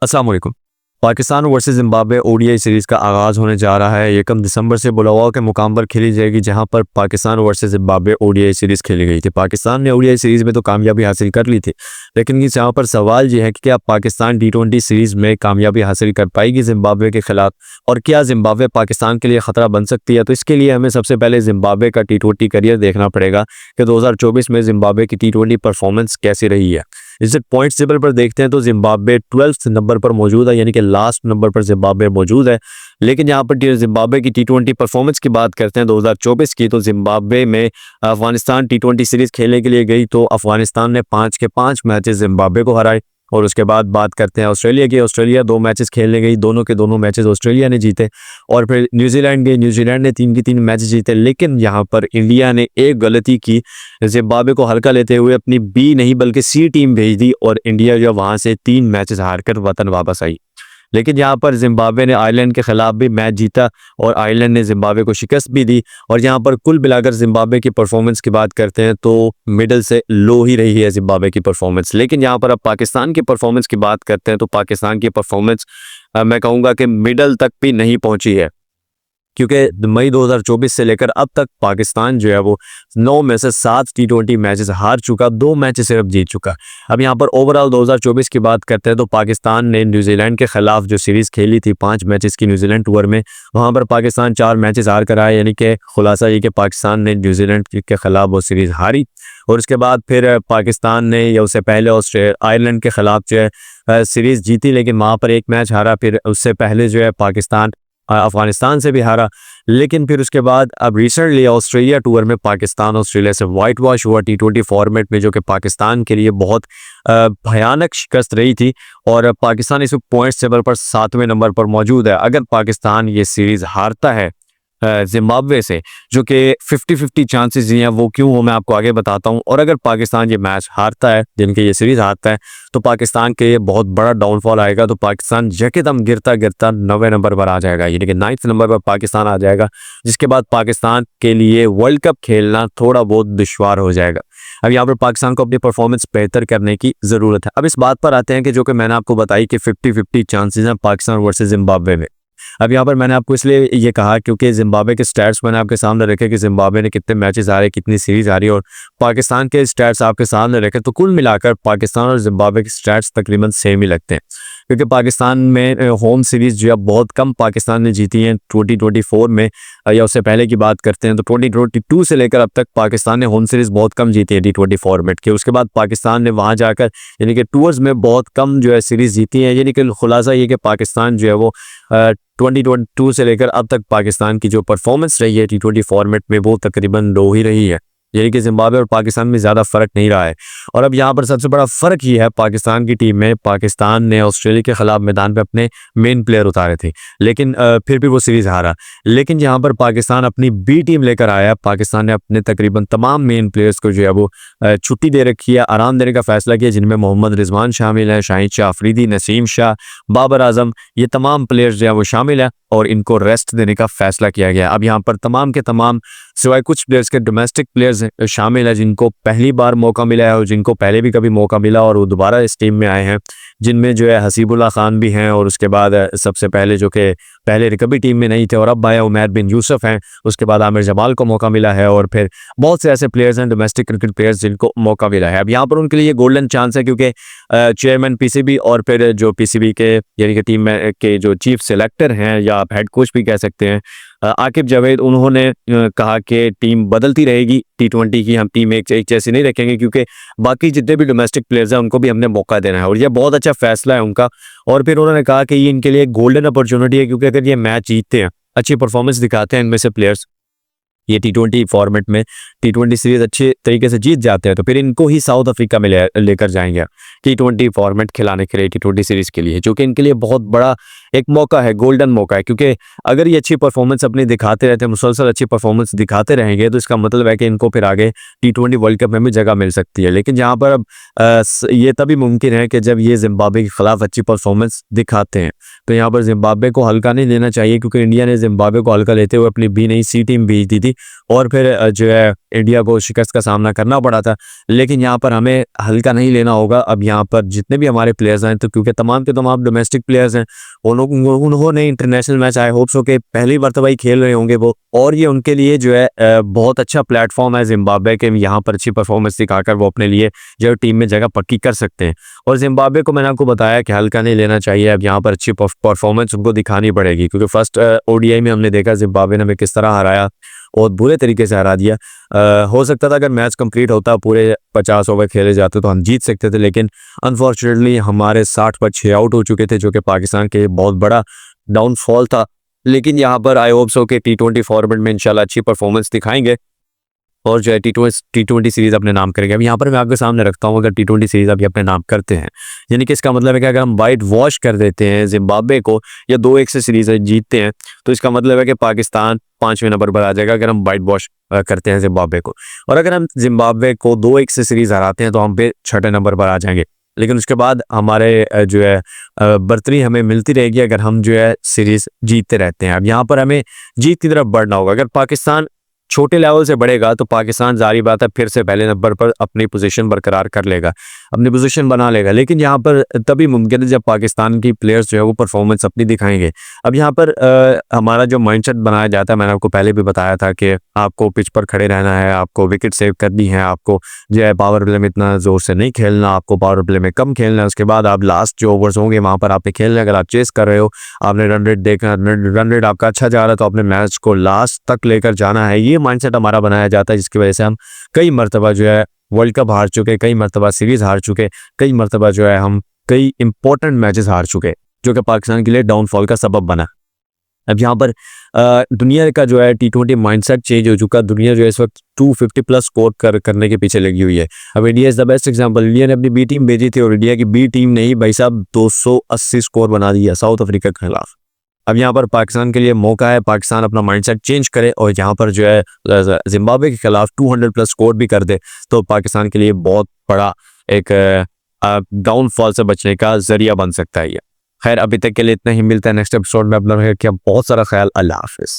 अस्सलाम वालेकुम। Pakistan versus Zimbabwe ODI series का आगाज़ होने जा रहा है। ये 1 दिसंबर से बुलावा के मुकाम पर खेली जाएगी, जहां पर Pakistan versus Zimbabwe ODI series खेली गई थी। पाकिस्तान ने ओडीआई सीरीज़ में तो कामयाबी हासिल कर ली थी, लेकिन इस यहाँ पर सवाल ये है कि क्या पाकिस्तान टी20 सीरीज़ में कामयाबी हासिल कर पाएगी ज़िम्बाब्वे के खिलाफ, और क्या ज़िम्बाब्वे पाकिस्तान के लिए ख़तरा बन सकती है। तो इसके लिए हमें सबसे पहले ज़िम्बाब्वे का टी20 करियर देखना पड़ेगा कि 2024 में ज़िम्बाब्वे की टी20 परफॉर्मेंस कैसी रही है। इसे पॉइंट्स टेबल पर देखते हैं तो ज़िम्बाब्वे 12th नंबर पर मौजूद है, यानी कि लास्ट नंबर पर ज़िम्बाब्वे मौजूद है। लेकिन यहाँ पर ज़िम्बाब्वे की टी20 परफॉर्मेंस की बात करते हैं 2024 की, तो ज़िम्बाब्वे में अफगानिस्तान टी20 सीरीज़ खेलने के लिए गई, तो अफगानिस्तान ने 5 के 5 मैचेस ज़िम्बाब्वे को हराए। और उसके बाद बात करते हैं ऑस्ट्रेलिया की। ऑस्ट्रेलिया 2 मैचेस खेलने गई, दोनों के दोनों मैचेस ऑस्ट्रेलिया ने जीते। और फिर न्यूजीलैंड गई, न्यूजीलैंड ने 3 के 3 मैच जीते। लेकिन यहाँ पर इंडिया ने एक गलती की, ज़िम्बाब्वे को हल्का लेते हुए अपनी बी नहीं बल्कि सी टीम भेज दी, और इंडिया जो वहाँ से 3 मैचेस हारकर वतन वापस आई। लेकिन यहाँ पर ज़िम्बाब्वे ने आयरलैंड के खिलाफ भी मैच जीता, और आयरलैंड ने ज़िम्बाब्वे को शिकस्त भी दी। और यहाँ पर कुल मिलाकर ज़िम्बाब्वे की परफॉर्मेंस की बात करते हैं तो मिडल से लो ही रही है ज़िम्बाब्वे की परफॉर्मेंस। लेकिन यहाँ पर अब पाकिस्तान की परफॉर्मेंस की बात करते हैं तो पाकिस्तान की परफॉर्मेंस मैं कहूँगा कि मिडल तक भी नहीं पहुँची है, क्योंकि मई 2024 से लेकर अब तक पाकिस्तान जो है वो 9 में से 7 टी20 मैचेस हार चुका, 2 मैच सिर्फ जीत चुका। अब यहाँ पर ओवरऑल 2024 की बात करते हैं तो पाकिस्तान ने न्यूजीलैंड के खिलाफ जो सीरीज़ खेली थी 5 मैचेस की न्यूजीलैंड टूर में, वहाँ पर पाकिस्तान 4 मैचेस हार कर आया, यानी कि खुलासा ये कि पाकिस्तान ने न्यूजीलैंड के खिलाफ वो सीरीज़ हारी। और उसके बाद फिर पाकिस्तान ने या उससे पहले आयरलैंड के खिलाफ जो है सीरीज़ जीती, लेकिन वहाँ पर एक मैच हारा। फिर उससे पहले जो है पाकिस्तान अफगानिस्तान से भी हारा। लेकिन फिर उसके बाद अब रिसेंटली ऑस्ट्रेलिया टूर में पाकिस्तान ऑस्ट्रेलिया से वाइट वॉश हुआ टी20 फॉर्मेट में, जो कि पाकिस्तान के लिए बहुत भयानक शिकस्त रही थी। और पाकिस्तान इस पॉइंट्स टेबल पर 7वें नंबर पर मौजूद है। अगर पाकिस्तान ये सीरीज़ हारता है ज़िम्बाब्वे से, जो कि 50-50 चांसेस ही हैं, वो क्यों हो मैं आपको आगे बताता हूं। और अगर पाकिस्तान ये मैच हारता है, जिनके ये सीरीज़ हारता है, तो पाकिस्तान के लिए बहुत बड़ा डाउनफॉल आएगा। तो पाकिस्तान यकदम गिरता गिरता 9वें नंबर पर आ जाएगा, यानी कि 9th नंबर पर पाकिस्तान आ जाएगा, जिसके बाद पाकिस्तान के लिए वर्ल्ड कप खेलना थोड़ा बहुत दुश्वार हो जाएगा। अब यहाँ पर पाकिस्तान को अपनी परफॉर्मेंस बेहतर करने की ज़रूरत है। अब इस बात पर आते हैं कि जो कि मैंने आपको बताई कि 50-50 चांसेस हैं पाकिस्तान वर्सेस ज़िम्बाब्वे में। अब यहाँ पर मैंने आपको इसलिए ये कहा क्योंकि ज़िम्बाब्वे के स्टैट्स मैंने आपके सामने रखे कि ज़िम्बाब्वे ने कितने मैचेस हारे, कितनी सीरीज़ हारी, और पाकिस्तान के स्टैट्स आपके सामने रखे, तो कुल मिलाकर पाकिस्तान और ज़िम्बाब्वे के स्टैट्स तकरीबन सेम ही लगते हैं। क्योंकि पाकिस्तान में होम सीरीज़ जो है बहुत कम पाकिस्तान ने जीती हैं 2024 में, या उससे पहले की बात करते हैं तो 2022 से लेकर अब तक पाकिस्तान ने होम सीरीज़ बहुत कम जीती है टी20 फॉर्मेट के। उसके बाद पाकिस्तान ने वहाँ जाकर यानी कि टूर्स में बहुत कम जो है सीरीज़ जीती है, यानी कि खुलासा ये कि पाकिस्तान जो है वो 2022 से लेकर अब तक पाकिस्तान की जो परफॉर्मेंस रही है टी20 फॉर्मेट में वो तकरीबन लो ही रही है, यानी कि ज़िम्बाब्वे और पाकिस्तान में ज़्यादा फ़र्क नहीं रहा है। और अब यहाँ पर सबसे बड़ा फ़र्क ये है पाकिस्तान की टीम में, पाकिस्तान ने ऑस्ट्रेलिया के खिलाफ मैदान पे अपने मेन प्लेयर उतारे थे, लेकिन फिर भी वो सीरीज़ हारा। लेकिन यहाँ पर पाकिस्तान अपनी बी टीम लेकर आया। पाकिस्तान ने अपने तकरीबन तमाम मेन प्लेयर्स को जो है वो छुट्टी दे रखी है, आराम देने का फ़ैसला किया, जिनमें मोहम्मद रिजवान शामिल है, शाहिद शाह अफरीदी, नसीम शाह, बाबर आजम, ये तमाम प्लेयर्स जो है वो शामिल है, और इनको रेस्ट देने का फ़ैसला किया गया। अब यहाँ पर तमाम के तमाम सिवाय कुछ प्लेयर्स के डोमेस्टिक प्लेयर्स शामिल है, जिनको पहली बार मौका मिला है और जिनको पहले भी कभी मौका मिला और वो दोबारा इस टीम में आए हैं, जिनमें जो है हसीबुल्ला खान भी हैं, और उसके बाद सबसे पहले जो कि पहले कभी टीम में नहीं थे और अब आए उमैर बिन यूसुफ हैं। उसके बाद आमिर जमाल को मौका मिला है, और फिर बहुत से ऐसे प्लेयर्स हैं डोमेस्टिक क्रिकेट प्लेयर्स जिनको मौका मिला है। अब यहाँ पर उनके लिए गोल्डन चांस है, क्योंकि चेयरमैन पीसीबी और फिर जो पीसीबी के यानी कि टीम में के जो चीफ सेलेक्टर हैं या आप हेड कोच भी कह सकते हैं, आकिब जावेद, उन्होंने कहा कि टीम बदलती रहेगी टी20 की, हम टीम एक जैसी नहीं रखेंगे, क्योंकि बाकी जितने भी डोमेस्टिक प्लेयर्स हैं उनको भी हमने मौका देना है, और यह बहुत अच्छा फैसला है उनका। और फिर उन्होंने कहा कि ये इनके लिए गोल्डन अपॉर्चुनिटी है, क्योंकि अगर ये मैच जीतते हैं, अच्छी परफॉर्मेंस दिखाते हैं इनमें से प्लेयर्स, ये टी20 फॉर्मेट में टी20 सीरीज अच्छे तरीके से जीत जाते हैं, तो फिर इनको ही साउथ अफ्रीका में लेकर जाएंगे टी20 फॉर्मेट खिलाने के लिए, टी20 सीरीज के लिए, जो कि इनके लिए बहुत बड़ा एक मौका है, गोल्डन मौका है। क्योंकि अगर ये अच्छी परफॉर्मेंस अपनी दिखाते रहते हैं, मुसलसल अच्छी परफॉर्मेंस दिखाते रहेंगे, तो इसका मतलब है कि इनको फिर आगे टी20 वर्ल्ड कप में भी जगह मिल सकती है। लेकिन यहाँ पर अब ये तभी मुमकिन है कि जब ये ज़िम्बाब्वे के खिलाफ अच्छी परफॉर्मेंस दिखाते हैं। तो यहाँ पर ज़िम्बाब्वे को हल्का नहीं लेना चाहिए, क्योंकि इंडिया ने ज़िम्बाब्वे को हल्का लेते हुए अपनी बी नहीं सी टीम भेज दी थी, थी और फिर जो है इंडिया को शिकस्त का सामना करना पड़ा था। लेकिन यहाँ पर हमें हल्का नहीं लेना होगा। अब यहाँ पर जितने भी हमारे प्लेयर्स हैं, तो क्योंकि तमाम के तमाम डोमेस्टिक प्लेयर्स हैं, उन्होंने international match I hope so के पहली मरतबा ही खेल रहे होंगे वो, और ये उनके लिए जो है बहुत अच्छा प्लेटफॉर्म है जिम्बाब्वे के, यहाँ पर अच्छी परफॉर्मेंस दिखाकर वो अपने लिए जो है टीम में जगह पक्की कर सकते हैं। और जिम्बाब्वे को मैंने आपको बताया कि हल्का नहीं लेना चाहिए। अब यहाँ पर अच्छी परफॉर्मेंस उनको दिखानी पड़ेगी, क्योंकि फर्स्ट ओडीआई में हमने देखा जिम्बाब्वे ने हमें किस तरह हराया और बुरे तरीके से हरा दिया। हो सकता था अगर मैच कंप्लीट होता, पूरे 50 ओवर खेले जाते तो हम जीत सकते थे, लेकिन अनफॉर्चुनेटली हमारे 60 पर 6 आउट हो चुके थे, जो कि पाकिस्तान के बहुत बड़ा डाउनफॉल था। लेकिन यहाँ पर आई होप सो के T20 फॉर्मेट में इंशाल्लाह अच्छी परफॉर्मेंस दिखाएंगे और जो है T20 सीरीज अपने नाम करेंगे। अब यहाँ पर मैं आपके सामने रखता हूँ, अगर T20 सीरीज अभी अपने नाम करते हैं, यानी कि इसका मतलब है कि अगर हम वाइट वॉश कर देते हैं जिम्बाब्वे को या 2-1 से सीरीज जीतते हैं, तो इसका मतलब है कि पाकिस्तान 5वें नंबर पर आ जाएगा अगर हम वाइट वॉश करते हैं जिम्बाब्वे को। और अगर हम जिम्बाब्वे को 2-1 से सीरीज हराते हैं तो हम पे 6ठे नंबर पर आ जाएंगे। लेकिन उसके बाद हमारे जो है बर्तरी हमें मिलती रहेगी अगर हम जो है सीरीज जीतते रहते हैं। अब यहाँ पर हमें जीत की तरफ बढ़ना होगा। अगर पाकिस्तान छोटे लेवल से बढ़ेगा तो पाकिस्तान जारी बात है फिर से पहले नंबर पर अपनी पोजीशन बरकरार कर लेगा, अपनी पोजीशन बना लेगा। लेकिन यहाँ पर तभी मुमकिन है जब पाकिस्तान की प्लेयर्स जो है वो परफॉर्मेंस अपनी दिखाएंगे। अब यहाँ पर हमारा जो माइंडसेट बनाया जाता है, मैंने आपको पहले भी बताया था कि आपको पिच पर खड़े रहना है, आपको विकेट सेव करनी है, आपको जो है पावर प्ले में इतना जोर से नहीं खेलना, आपको पावर प्ले में कम खेलना है। उसके बाद आप लास्ट जो ओवर्स होंगे वहाँ पर आपने खेलना है। अगर आप चेस कर रहे हो, आपने रन रेट देखना, रन रेट आपका अच्छा जा रहा है, तो आपने मैच को लास्ट तक लेकर जाना है। ये माइंडसेट हमारा बनाया जाता है, जिसकी वजह से हम कई मरतबा जो है वर्ल्ड कप हार चुके, कई मरतबा सीरीज हार चुके, कई मरतबा जो है हम कई इंपॉर्टेंट मैचेस हार चुके, जो कि पाकिस्तान के लिए डाउनफॉल का सबब बना। अब यहाँ पर दुनिया का जो है T20 माइंडसेट चेंज हो चुका। दुनिया जो है इस वक्त 250 प्लस स्कोर करने के पीछे लगी हुई है। अब India is the best example. India ने अपनी बी टीम भेजी थी और इंडिया की बी टीम ने ही भाई साहब 280 स्कोर बना दिया साउथ अफ्रीका के खिलाफ। अब यहाँ पर पाकिस्तान के लिए मौका है, पाकिस्तान अपना माइंडसेट चेंज करे और यहाँ पर जो है जिम्बाब्वे के खिलाफ 200 प्लस स्कोर भी कर दे, तो पाकिस्तान के लिए बहुत बड़ा एक डाउनफॉल से बचने का जरिया बन सकता है ये। खैर अभी तक के लिए इतना ही, मिलता है नेक्स्ट एपिसोड में। अपना रखिए बहुत सारा ख्याल। अल्लाह हाफिज़।